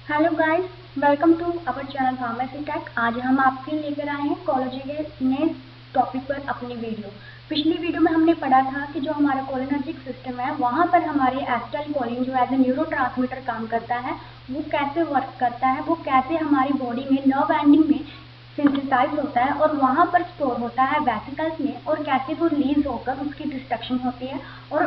Hello guys, welcome to our channel Pharmacy Tech. आज हम आपके लिए लेकर आए हैं कोलोजी के नए टॉपिक पर अपनी वीडियो। पिछली वीडियो में हमने पढ़ा था कि जो हमारा कोलिनर्जिक सिस्टम है वहाँ पर हमारे एसिटाइल कोलिन जो एज ए न्यूरोट्रांसमीटर काम करता है वो कैसे वर्क करता है, वो कैसे हमारी बॉडी में नर्व एंडिंग में सिंथेसाइज होता है और वहाँ पर स्टोर होता है वेसिकल्स में, और कैसे वो रिलीज होकर उसकी डिस्ट्रक्शन होती है और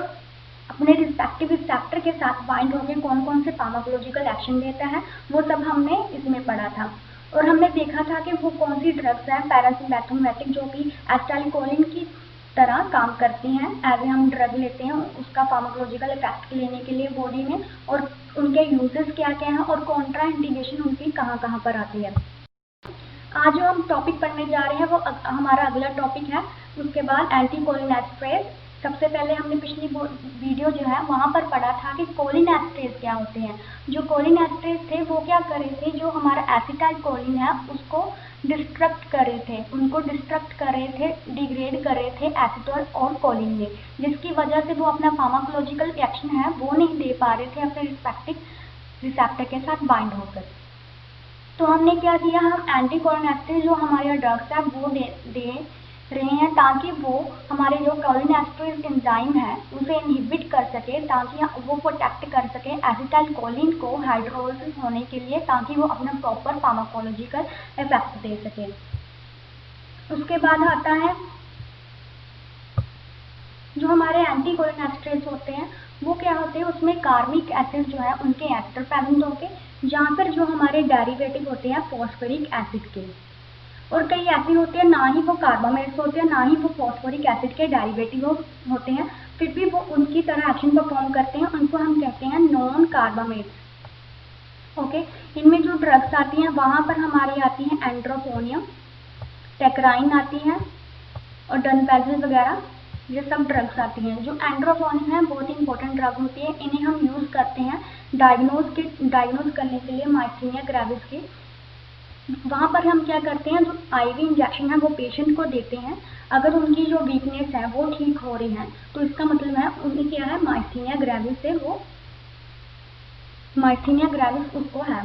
अपने रिस्पेक्टिव रिसेप्टर के साथ बाइंड होकर कौन कौन से फार्माकोलॉजिकल एक्शन देता है, वो सब हमने इसमें पढ़ा था। और हमने देखा था कि वो कौन सी ड्रग्स हैं पैरासिम्पैथोमेटिक जो कि एसिटाइलकोलिन की तरह काम करती हैं। एज हम ड्रग लेते हैं उसका फार्माकोलॉजिकल इफेक्ट लेने के लिए बॉडी में, और उनके यूजेस क्या क्या हैं और कॉन्ट्रा इंडिकेशन उनकी कहाँ कहाँ पर आती है। आज जो हम टॉपिक पढ़ने जा रहे हैं वो हमारा अगला टॉपिक है। उसके बाद एंटीकोलिनेस्ट्रेज। सबसे पहले हमने पिछली वीडियो जो है वहाँ पर पढ़ा था कि कोलिनेस्ट्रेज क्या होते हैं। जो कोलिनेस्ट्रेज थे वो क्या कर रहे थे, जो हमारा एसिटाइल कोलिन है उसको डिस्ट्रक्ट कर रहे थे, उनको डिस्ट्रक्ट कर रहे थे, डिग्रेड कर रहे थे एसिटोल और कोलिन में, जिसकी वजह से वो अपना फार्माकोलॉजिकल एक्शन है वो नहीं दे पा रहे थे अपने रिस्पेक्टिव रिसेप्टर के साथ बाइंड होकर। तो हमने क्या किया, हम एंटीकोलिनेस्ट्रेज जो हमारे ड्रग्स है वो दे रहे हैं ताकि वो हमारे जो कोलिनेस्ट्रेज एंजाइम है उसे इनहिबिट कर सके, ताकि वो प्रोटेक्ट कर सके एसिटाइल कोलिन को हाइड्रोलिसिस होने के लिए, ताकि वो अपना प्रॉपर फार्माकोलॉजिकल इफेक्ट दे सके। उसके बाद आता है जो हमारे एंटीकोलिनेस्ट्रेज होते हैं वो क्या होते हैं, उसमें कार्बिक एसिड जो है उनके एस्टर प्रेजेंट होते हैं, जहाँ पर जो हमारे डेरिवेटिव होते हैं फॉस्फोरिक एसिड के। और कई ऐसे होते हैं ना ही वो कार्बामेट्स होते हैं ना ही वो फॉस्फोरिक एसिड के डेरिवेटिव होते हैं, फिर भी वो उनकी तरह एक्शन परफॉर्म करते हैं, उनको हम कहते हैं नॉन कार्बामेट्स। ओके, इनमें जो ड्रग्स आती हैं वहाँ पर हमारी आती हैं एंड्रोपोनियम, टेक्राइन आती हैं और डनपेजिल वगैरह, ये सब ड्रग्स आती हैं। जो एंड्रोपोनियम है बहुत ही इंपॉर्टेंट ड्रग होती है, इन्हें हम यूज़ करते हैं डायग्नोज करने के लिए माइस्थीनिया ग्रेविस के। वहाँ पर हम क्या करते हैं, जो आईवी इंजेक्शन है वो पेशेंट को देते हैं। अगर उनकी जो वीकनेस है वो ठीक हो रही है तो इसका मतलब है उन्हें क्या है, माइस्थीनिया ग्रेविस से वो माइस्थीनिया ग्रेविस उसको है।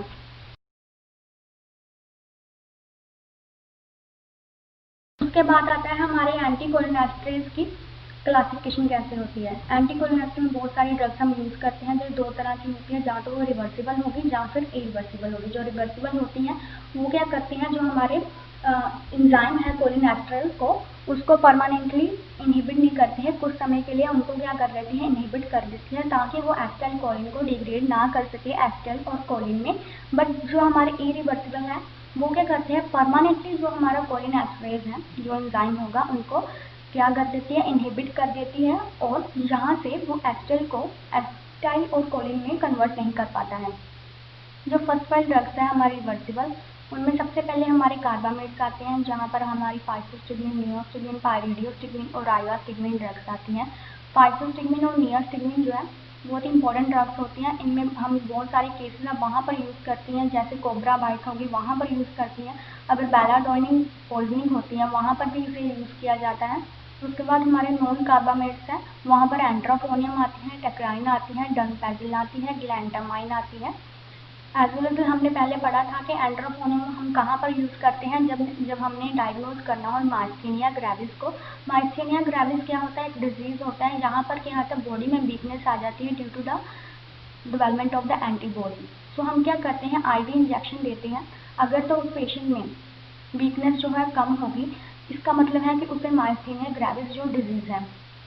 उसके बाद आता है हमारे एंटीकोलिनेस्ट्रेज की क्लासिफिकेशन कैसे होती है। एंटीकोलिनेस्ट्रेज में बहुत सारी ड्रग्स हम यूज़ करते हैं जो दो तरह की होती है, या तो वो रिवर्सिबल होगी या फिर इरिवर्सिबल होगी। जो रिवर्सिबल होती हैं वो क्या करती हैं, जो हमारे एंजाइम है कोलिनेस्ट्रेज को उसको परमानेंटली इनहिबिट नहीं करती है, कुछ समय के लिए उनको क्या कर देती है, इनहिबिट कर देती है, ताकि वो एसिटाइल कोलिन को डिग्रेड ना कर सके एसिटाइल और कोलिन में। बट जो हमारे इरिवर्सिबल है वो क्या करते हैं, परमानेंटली जो हमारा कोलिनेस्ट्रेज है जो एंजाइम होगा उनको क्या कर देती है, इनहिबिट कर देती है, और यहाँ से वो एसिटाइल को एसिटाइल और कोलिन में कन्वर्ट नहीं कर पाता है। जो फर्स्ट वाली ड्रग्स है हमारी रिवर्सिबल, उनमें सबसे पहले हमारे कार्बामेट्स आते हैं, जहाँ पर हमारी फाइसोस्टिग्मिन, नियोस्टिग्मिन, पाइरिडियोस्टिग्मिन और आयोस्टिग्मिन ड्रग्स आती हैं। फाइसोस्टिग्मिन और नियोस्टिग्मिन जो है बहुत इंपॉर्टेंट ड्रग्स होती हैं। इनमें हम बहुत सारे केसेस में वहाँ पर यूज़ करती हैं, जैसे कोबरा बाइट होगी वहाँ पर यूज़ करती हैं। अगर बेलाडोनिन पॉइजनिंग होती है वहाँ पर भी इसे यूज़ किया जाता है। उसके बाद हमारे नॉन कार्बामेट्स हैं, वहाँ पर एंट्रोपोनियम आती है, टेक्राइन आती है, डनपेजिल आती है, ग्लैंटामाइन आती है। एज वेल एज हमने पहले पढ़ा था कि एंट्रोपोनियम हम कहाँ पर यूज़ करते हैं, जब हमने डायग्नोज करना हो माइस्थीनिया ग्रेविस को। माइस्थीनिया ग्रेविस क्या होता है, एक डिजीज़ होता है, यहाँ पर क्या होता है, बॉडी में वीकनेस आ जाती है due to the development of the antibody. So हम क्या करते हैं, आईवी इंजेक्शन देते हैं। अगर तो उस पेशेंट में वीकनेस जो है कम होगी, इसका मतलब है कि उसे माइस्थीनिया ग्रेविस जो डिजीज़ है।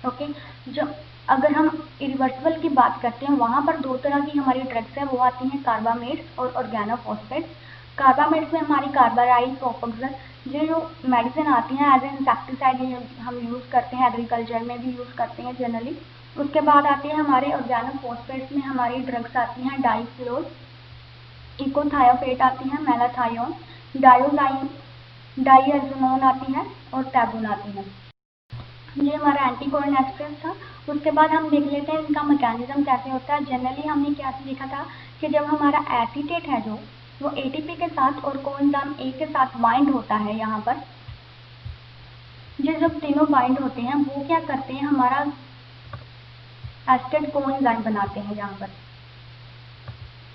ओके, जब अगर हम इरिवर्सिबल की बात करते हैं वहाँ पर दो तरह की हमारी ड्रग्स है, वो आती हैं कार्बामेट्स और ऑर्गेनोफॉस्फेट्स। कार्बामेट्स में हमारी कार्बाराइल, प्रोपोक्सल, ये जो मेडिसिन आती हैं एज ए इंसेक्टिसाइड हम यूज़ करते हैं, एग्रीकल्चर में भी यूज़ करते हैं जनरली। उसके बाद आते हैं हमारे ऑर्गेनोफॉस्फेट्स में हमारी ड्रग्स आती हैं डाइफ्लोर, इकोथायोफेट आती हैं, मेलाथायोन, डाइअज़ोनोन आती हैं और टैबून आती हैं। ये हमारा एंटीकोलिनेस्ट्रेज था। उसके बाद हम देख लेते हैं इनका मैकेनिज्म कैसे होता है। जनरली हमने क्या देखा था कि जब हमारा एसीटेट है जो वो एटीपी के साथ और कोएंजाइम ए के साथ बाइंड होता है, यहाँ पर ये जब तीनों बाइंड होते हैं वो क्या करते हैं, हमारा एसिटेट कोएंजाइम बनाते हैं यहाँ पर।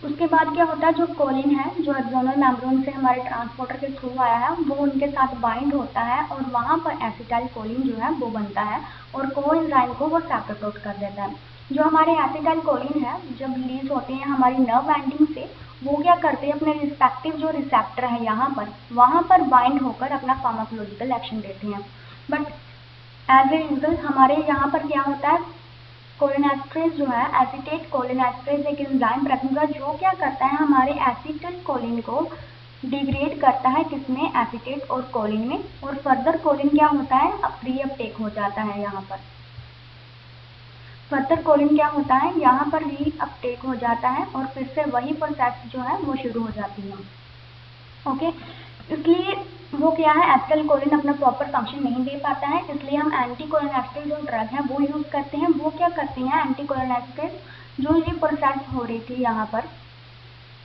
उसके बाद क्या होता है, जो कोलिन है जो एक्सोनल मेम्ब्रेन से हमारे ट्रांसपोर्टर के थ्रू आया है वो उनके साथ बाइंड होता है और वहाँ पर एसिटाइल कोलिन जो है वो बनता है और कोएंजाइम को वो सैप्रोटोट कर देता है। जो हमारे एसिटाइल कोलिन है जब रिलीज होते हैं हमारी नर्व एंडिंग से, वो क्या करते हैं अपने रिस्पेक्टिव जो रिसेप्टर है यहाँ पर, वहाँ पर बाइंड होकर अपना फार्माकोलॉजिकल एक्शन देते हैं। बट एज ए यूजल हमारे यहाँ पर क्या होता है, कोलिनेस्टरेज जो है एसीटेट कोलिनेस्टरेज एक एंजाइम प्रेजेंट है जो क्या करता है हमारे एसिटाइल कोलिन को डिग्रेड करता है, किसमें, एसीटेट और कोलिन में, और फर्दर कोलिन क्या होता है रीअपटेक हो जाता है। यहाँ पर फर्दर कोलिन क्या होता है यहाँ पर रीअपटेक हो जाता है और फिर से वही प्रोसेस जो है वो शुरू हो जाती है। ओके, इसलिए वो क्या है एसिटाइल कोलिन अपना प्रॉपर फंक्शन नहीं दे पाता है, इसलिए हम एंटीकोलिनेस्टरेज जो ड्रग है वो यूज़ करते हैं। वो क्या करते हैं एंटीकोलिनेस्टरेज जो ये प्रोसेस हो रही थी यहाँ पर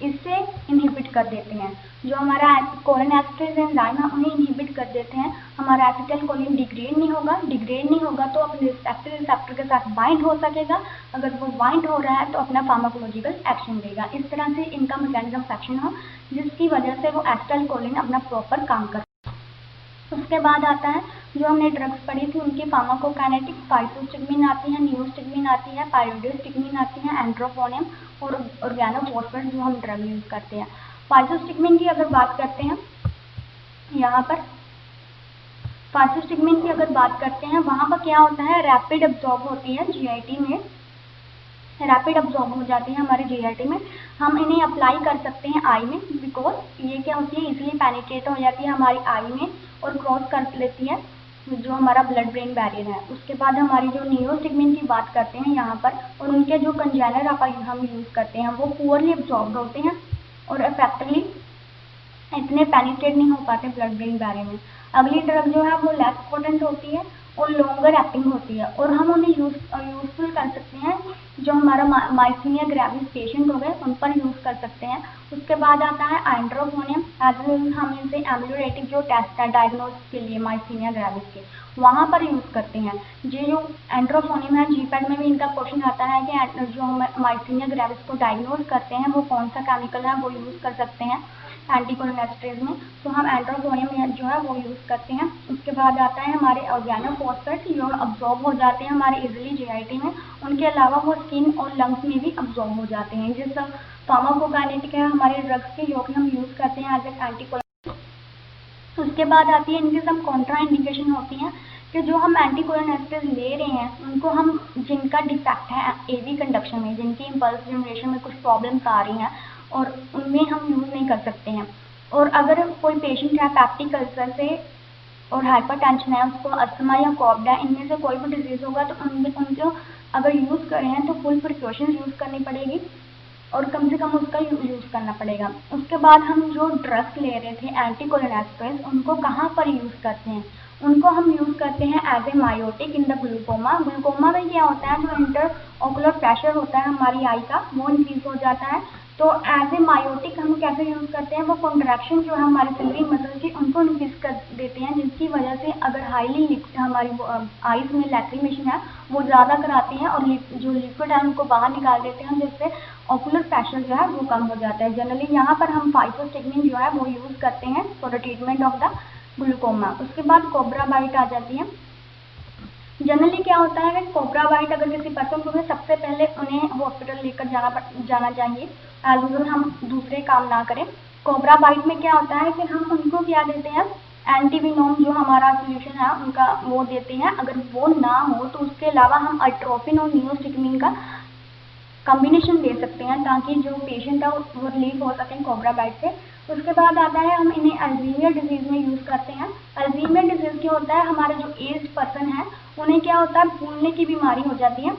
इससे इनहिबिट कर देते हैं। जो हमारा कोलिनेस्टरेज एंजाइम है उन्हें इनहिबिट कर देते हैं, हमारा एसिटाइल कोलिन डिग्रेड नहीं होगा तो अपने रिसेप्टर के साथ बाइंड हो सकेगा। अगर वो बाइंड हो रहा है तो अपना फार्माकोलॉजिकल एक्शन देगा। इस तरह से इनका मैकेनिज्म ऑफ एक्शन हो जिसकी वजह से वो एसिटाइल कोलिन अपना प्रॉपर काम कर। उसके बाद आता है जो हमने ड्रग्स पढ़ी थी उनकी फार्माकोकाइनेटिक, फाइटोस्टिग्मिन आती है, नियोस्टिग्मिन आती है, पाइरिडोस्टिग्मिन आती है, एंड्रोफोनियम और ऑर्गेनोफॉस्फेट जो हम ड्रग यूज करते हैं। फाइटोस्टिग्मिन की अगर बात करते हैं यहाँ पर, फाइटोस्टिग्मिन की अगर बात करते हैं वहाँ पर क्या होता है रैपिड अब्जॉर्ब होती है जीआईटी में, रैपिड अब्जॉर्ब हो जाती है हमारे जीआईटी में। हम इन्हें अप्लाई कर सकते हैं आई में, बिकॉज ये क्या होती है इजीली पेनिट्रेट हो जाती है हमारी आई में और क्रॉस कर लेती है जो हमारा ब्लड ब्रेन बैरियर है। उसके बाद हमारी जो नियोस्टिग्मिन की बात करते हैं यहाँ पर, और उनके जो कंजेनर हम यूज़ करते हैं वो पुअरली अब्जॉर्ब होते हैं और इफेक्टिवली इतने पेनिट्रेट नहीं हो पाते ब्लड ब्रेन बैरियर में। अगली ड्रग जो है वो लेस पोटेंट होती है और लॉन्गर एक्टिंग होती है और हम उन्हें यूजफुल कर सकते हैं जो हमारा माइस्थीनिया ग्रेविस पेशेंट हो गए उन पर यूज़ कर सकते हैं। उसके बाद आता है एंड्रोफोनियम, हम इनसे एम्ब्यूलेटिक जो टेस्ट है डायग्नोसिस के लिए माइस्थीनिया ग्रेविस के वहाँ पर यूज़ करते हैं। ये जो एंड्रोफोनियम है जीपैड में भी इनका क्वेश्चन आता है कि जो हम माइस्थीनिया ग्रेविस को डायग्नोज करते हैं वो कौन सा केमिकल है वो यूज़ कर सकते हैं एंटीकोलिनेस्टरेज में, तो हम एंड्रोफोनियम जो है वो यूज़ करते हैं। उसके बाद आता है हमारे ऑर्गेनोफॉस्फेट जो अब्जॉर्ब हो जाते हैं हमारे इजीली जीआईटी में, उनके अलावा वो स्किन और लंग्स में भी अब्जॉर्ब हो जाते हैं। जिस फार्माकोकाइनेटिक है हमारे ड्रग्स के जो कि हम यूज़ करते हैं एज ए एंटीकोलिनेस्टरेज। उसके बाद आती है इनकी सब कॉन्ट्रा इंडिकेशन होती हैं कि जो हम एंटीकोलिनेस्टरेज ले रहे हैं उनको हम जिनका डिफेक्ट है एवी कंडक्शन में, जिनकी इम्पल्स जनरेशन में कुछ प्रॉब्लम्स आ रही हैं और उनमें हम यूज़ नहीं कर सकते हैं। और अगर कोई पेशेंट है पैप्टिक अल्सर से और हाइपरटेंशन है, उसको अस्थमा या कॉब्ड है, इनमें से कोई भी डिजीज़ होगा तो उनको अगर यूज़ कर रहे हैं तो फुल प्रिकॉशन यूज़ करनी पड़ेगी और कम से कम उसका यूज़ करना पड़ेगा। उसके बाद हम जो ड्रग्स ले रहे थे एंटीकोलिनेस्टरेज उनको कहाँ पर यूज़ करते हैं, उनको हम यूज़ करते हैं as a miotic in the glaucoma. Glaucoma में क्या होता है जो इंटर ओकुलर प्रेशर होता है हमारी आई का वो इंक्रीज हो जाता है, तो एज ए मायोटिक हम कैसे यूज़ करते हैं वो कॉन्ट्रैक्शन जो है हमारे सिल्वरी मसल की उनको इंक्रीज कर देते हैं, जिसकी वजह से अगर हाईली हमारी आइज में लैक्रिमेशन है वो ज़्यादा कराते हैं और जो लिक्विड है उनको बाहर निकाल देते हैं जिससे ओकुलर प्रेशर जो है वो कम हो जाता है। जनरली यहाँ पर हम फाइटोस्टिग्मिन जो है वो यूज़ करते हैं for the treatment of the glaucoma. उसके बाद कोब्रा बाइट आ जाती है। जनरली क्या होता है कि कोब्रा बाइट अगर किसी पर्सन को सबसे पहले उन्हें हॉस्पिटल लेकर जाना चाहिए, एज यूजुअल हम दूसरे काम ना करें। कोब्रा बाइट में क्या होता है कि हम उनको क्या देते हैं एंटीविनोम जो हमारा सोल्यूशन है उनका वो देते हैं। अगर वो ना हो तो उसके अलावा हम अट्रोपिन और नियोस्टिग्मिन का कॉम्बिनेशन दे सकते हैं ताकि जो पेशेंट है वो रिलीव हो सके कोब्रा बाइट से। उसके बाद आता है हम इन्हें अल्जीमिया डिजीज़ में यूज़ करते हैं। अल्जीमिया डिजीज़ क्या होता है हमारे जो एज पर्सन है उन्हें क्या होता है भूलने की बीमारी हो जाती है,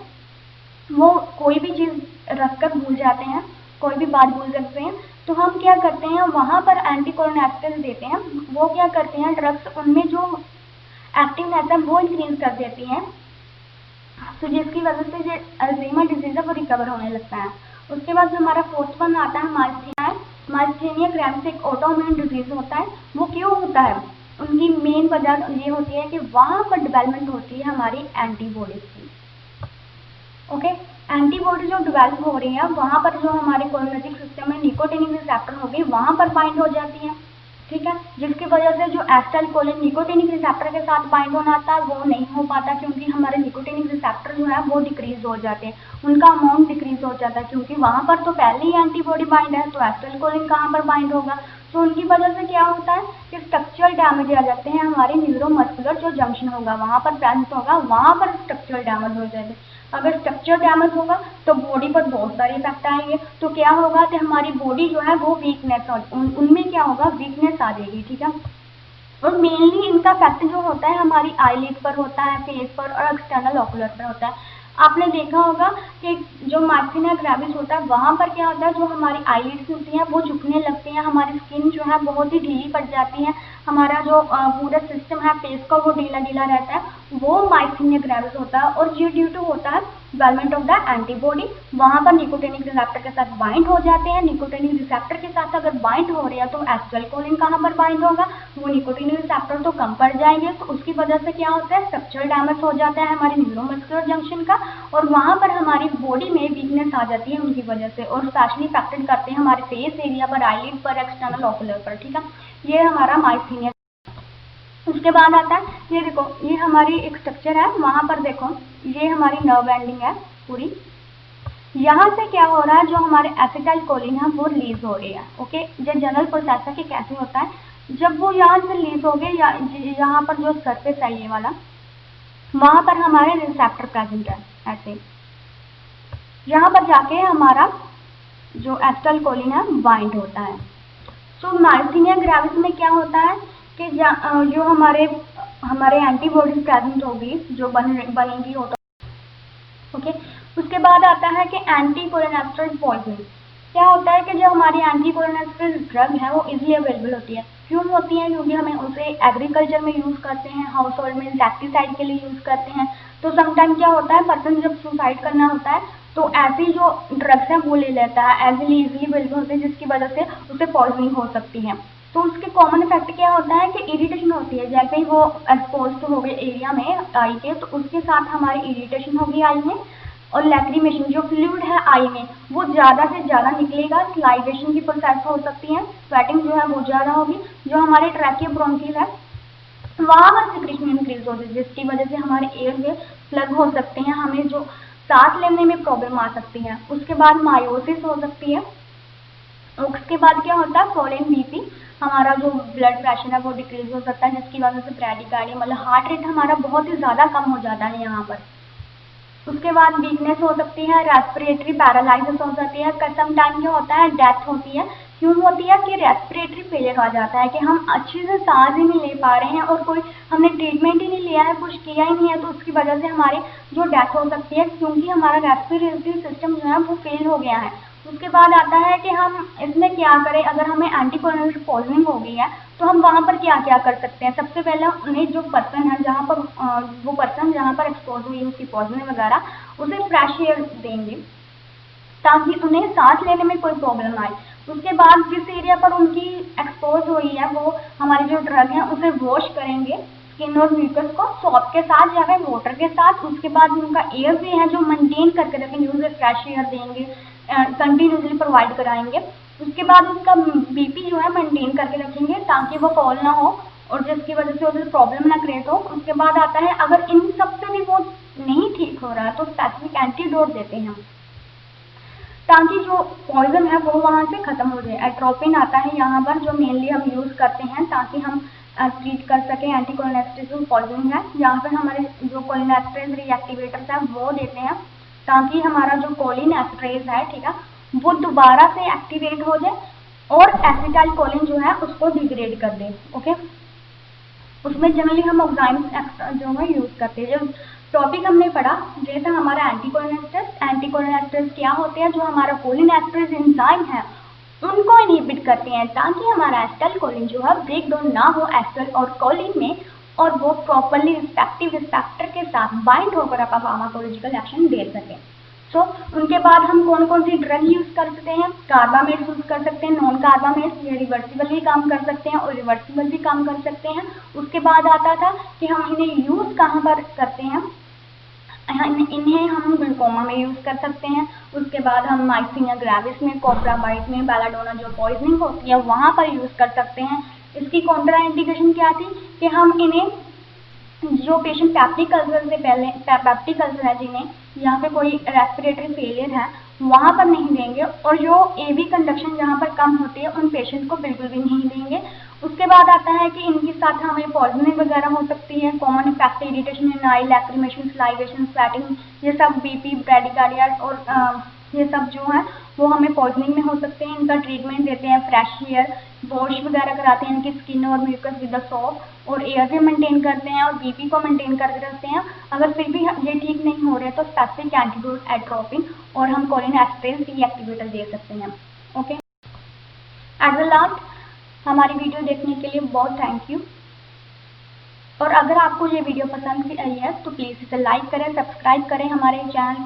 वो कोई भी चीज़ रख कर भूल जाते हैं, कोई भी बात भूल सकते हैं। तो हम क्या करते हैं वहाँ पर एंटीकोलिनेस्टरेज देते हैं। वो क्या करते हैं ड्रग्स उनमें जो एक्टिवनेस है वो इंक्रीज कर देती हैं, तो जिसकी वजह से जो अल्जीमिया डिजीज़ है वो रिकवर होने लगता है। उसके बाद जो हमारा फोर्थ वन आता है माइस्थीनिया ग्रेविस एक ऑटोइम्यून डिजीज़ होता है। वो क्यों होता है, उनकी मेन वजह ये होती है कि वहाँ पर डेवलपमेंट होती है हमारी एंटीबॉडीज की। ओके, एंटीबॉडी जो डेवलप हो रही है वहाँ पर जो हमारे कोलिनर्जिक सिस्टम में निकोटिनिक रिसेप्टर होगी वहाँ पर बाइंड हो जाती है, ठीक है, जिसकी वजह से जो एसिटाइलकोलिन निकोटिनिक रिसेप्टर के साथ बाइंड होना था वो नहीं हो पाता, क्योंकि हमारे निकोटिनिक रिसेप्टर जो है वो डिक्रीज हो जाते हैं, उनका अमाउंट डिक्रीज हो जाता है, क्योंकि वहाँ पर तो पहले ही एंटीबॉडी बाइंड है, तो एसिटाइलकोलिन कहाँ पर बाइंड होगा। तो उनकी वजह से क्या होता है कि स्ट्रक्चरल डैमेज आ जाते हैं, हमारे न्यूरोमस्कुलर जो जंक्शन होगा वहाँ पर प्रेजेंट होगा, वहाँ पर स्ट्रक्चरल डैमेज हो जाते हैं। अगर स्ट्रक्चर डैमेज होगा तो बॉडी पर बहुत सारे इफेक्ट आएंगे, तो क्या होगा कि हमारी बॉडी जो है वो वीकनेस उनमें क्या होगा, वीकनेस आ जाएगी, ठीक है। और मेनली इनका इफेक्ट जो होता है हमारी आईलिड पर होता है, फेस पर और एक्सटर्नल ऑकुलर पर होता है। आपने देखा होगा कि जो माइस्थीनिया ग्रेविस होता है वहाँ पर क्या होता है, जो हमारी आईलिड्स होती हैं वो झुकने लगती हैं, हमारी स्किन जो है बहुत ही ढीली पड़ जाती है, हमारा जो पूरा सिस्टम है फेस का वो ढीला ढीला रहता है, वो माइस्थीनिया ग्रेविस होता है। और ये ड्यू टू होता है डेवलपमेंट ऑफ द एंटीबॉडी, वहाँ पर निकोटिनिक रिसेप्टर के साथ बाइंड हो जाते हैं। निकोटिनिक रिसेप्टर के साथ अगर बाइंड हो रही है तो एसिटाइलकोलिन कहाँ पर बाइंड होगा, वो निकोटिनिक रिसेप्टर तो कम पड़ जाएंगे, तो उसकी वजह से क्या होता है, स्ट्रक्चरल डैमेज हो जाता है हमारे न्यूरोमस्कुलर जंक्शन का, और वहाँ पर हमारी बॉडी में वीकनेस आ जाती है उनकी वजह से, और स्पेशली इफेक्टेड करते हैं हमारे फेस एरिया पर, आईलिड पर, एक्सटर्नल ऑकुलर पर, ठीक है। ये हमारा माइस्थीनिया। उसके बाद आता है ये देखो, ये हमारी एक स्ट्रक्चर है, वहाँ पर देखो ये हमारी नर्व एंडिंग है पूरी, यहाँ से क्या हो रहा है, जो हमारे एसिटाइलकोलिन है वो रिलीज हो रही है, ओके। ये जनरल प्रोसेस है कि कैसे होता है, जब वो यहाँ से रिलीज हो गए यहाँ पर जो सरफेस है ये वाला, वहाँ पर हमारे रिसेप्टर प्रेजेंट है, ऐसे यहाँ पर जाके हमारा जो एसिटाइलकोलिन है बाइंड होता है। तो माइस्थीनिया ग्रेविस में क्या होता है कि जो हमारे एंटीबॉडीज प्रेजेंट होगी, जो बनेंगी हो, ओके। उसके बाद आता है कि एंटीकोलिनेस्टेरॉइड पॉइजनिंग। क्या होता है कि जो हमारी एंटीकोलिनेस्टेरॉइड ड्रग है वो इजीली अवेलेबल होती है। क्यों होती है, क्योंकि हमें उसे एग्रीकल्चर में यूज़ करते हैं, हाउस होल्ड में इंसेक्टिसाइड के लिए यूज़ करते हैं। तो समटाइम क्या होता है, पर्सन जब सुसाइड करना होता है तो ऐसी जो ड्रग्स हैं वो ले लेता है, इजीली अवेलेबल होते हैं, जिसकी वजह से उसे पॉइजनिंग हो सकती है। तो उसके कॉमन इफेक्ट क्या होता है कि इरिटेशन होती है, जैसे ही वो एक्सपोज हो गए एरिया में आई के, तो उसके साथ हमारी इरिटेशन होगी आई में, और लैक्रीमेशन जो फ्लूइड है आई में वो ज़्यादा से ज़्यादा निकलेगा, स्लाइवेशन की प्रोसेस हो सकती है, स्वेटिंग जो है वो ज़्यादा होगी, जो हमारे ट्रैकियो ब्रोंकियल है वहाँ पर सिक्रेशन इंक्रीज होती है, जिसकी वजह से हमारे एयरवे प्लग हो सकते हैं, हमें जो सांस लेने में प्रॉब्लम आ सकती है। उसके बाद मायोसिस हो सकती है। उसके बाद क्या होता है, फॉलोइंग बीपी, हमारा जो ब्लड प्रेशर है वो डिक्रीज हो सकता है, जिसकी वजह से ब्रैडिकार्डिया मतलब हार्ट रेट हमारा बहुत ही ज़्यादा कम हो जाता है यहाँ पर। उसके बाद वीकनेस हो सकती है, रेस्पिरेटरी पैरालाइसिस हो सकती है, सम टाइम क्या होता है, डेथ होती है। क्यों होती है कि रेस्पिरेटरी फेलियर आ जाता है कि हम अच्छे से सांस ही नहीं ले पा रहे हैं और कोई हमने ट्रीटमेंट ही नहीं लिया है, कुछ किया ही नहीं है, तो उसकी वजह से हमारी जो डेथ हो सकती है, क्योंकि हमारा रेस्पिरेटरी सिस्टम जो है वो फेल हो गया है। उसके बाद आता है कि हम इसमें क्या करें, अगर हमें एंटीकोलिनेस्टेरॉइड पॉइजनिंग हो गई है तो हम वहाँ पर क्या क्या कर सकते हैं। सबसे पहले उन्हें जो पर्सन है जहाँ पर वो पर्सन जहाँ पर एक्सपोज हुई उसकी पॉइजनिंग वगैरह, उसे फ्रेश एयर देंगे ताकि उन्हें सांस लेने में कोई प्रॉब्लम आए। उसके बाद जिस एरिया पर उनकी एक्सपोज हुई है वो हमारी जो ड्रग है उसे वॉश करेंगे, स्किन और म्यूकस को सॉप के साथ या फिर वाटर के साथ। उसके बाद उनका एयर वे है जो मेंटेन करके रखेंगे, उसे फ्रेश एयर देंगे, कंटिन्यूसली प्रोवाइड कराएंगे। उसके बाद उसका बीपी जो है मेंटेन करके रखेंगे ताकि वो फॉल ना हो और जिसकी वजह से उसे प्रॉब्लम ना क्रिएट हो। उसके बाद आता है अगर इन सब से भी वो नहीं ठीक हो रहा है तो स्पेसिफिक एंटीडोट देते हैं ताकि जो पॉइजन है वो वहाँ से खत्म हो जाए। एट्रोपिन आता है यहाँ पर जो मेनली हम यूज़ करते हैं ताकि हम ट्रीट कर सकें एंटीकोलिनेस्टेरॉइड जो पॉइजन है। यहाँ पर हमारे जो कोलिनेस्टेरॉइड रिएक्टिवेटर्स हैं वो देते हैं ताकि हमारा जो कोलिनेस्टेरॉइड है, ठीक है, वो दोबारा से एक्टिवेट हो जाए और एसिटाइलकोलिन जो है उसको डिग्रेड कर दे, ओके। उसमें जनरली हम एंजाइम्स जो है यूज़ करते हैं। जब टॉपिक हमने पढ़ा जैसा हमारा एंटीकोलिनेस्टेरॉइड क्या होते हैं, जो हमारा कोलिनेस्टेरॉइड एंजाइम है उनको इनहिबिट करते हैं ताकि हमारा एसिटाइलकोलिन जो है ब्रेक डाउन ना हो एसिटाइल और कोलिन में, और वो प्रॉपरली रिस्पेक्टिव रिसेप्टर के साथ बाइंड होकर अपना फार्माकोलॉजिकल एक्शन दे सकें। सो उनके बाद हम कौन कौन सी ड्रग यूज़ कर सकते हैं, कार्बामेट्स यूज़ कर सकते हैं, नॉन कार्बामेट्स, ये रिवर्सिबल भी काम कर सकते हैं और रिवर्सिबल भी काम कर सकते हैं। उसके बाद आता था कि हम इन्हें यूज़ कहाँ पर करते हैं, इन्हें हम ग्लूकोमा में यूज़ कर सकते हैं। उसके बाद हम माइसिनिया ग्रेविस में, कोबरा बाइट में, बेलाडोना जो पॉइजनिंग होती है वहाँ पर यूज़ कर सकते हैं। इसकी कॉन्ट्रा इंडिकेशन क्या थी कि हम इन्हें जो पेशेंट पेप्टिक अल्सर से पहले पेप्टिक अल्सर है जिन्हें यहाँ पे कोई रेस्पिरेटरी फेलियर है वहाँ पर नहीं देंगे, और जो एवी कंडक्शन जहाँ पर कम होती है उन पेशेंट को बिल्कुल भी नहीं देंगे। उसके बाद आता है कि इनके साथ हमें पॉइजनिंग वगैरह हो सकती है, कॉमन इफेक्ट इरिटेशन इन आई, लैक्रिमेशन, सलाइवेशन, स्वेटिंग, ये सब बीपी, ब्रेडिकार्डिया और ये सब जो है वो हमें पॉइजनिंग में हो सकते हैं। इनका ट्रीटमेंट देते हैं फ्रेश एयर, वॉश वगैरह कराते हैं इनकी स्किन और म्यूकस विद द सोप, और एयर भी मेंटेन करते हैं और बीपी को मेंटेन करके रखते हैं। अगर फिर भी ये ठीक नहीं हो रहे तो स्पेसिफिक एंटीडोट एट्रोपिन और हम कोलिनेस्टेरेज डीएक्टिवेटर दे सकते हैं। ओके, एट द लास्ट हमारी वीडियो देखने के लिए बहुत थैंक यू। और अगर आपको ये वीडियो पसंद आई है तो प्लीज़ इसे लाइक करें, सब्सक्राइब करें हमारे चैनल।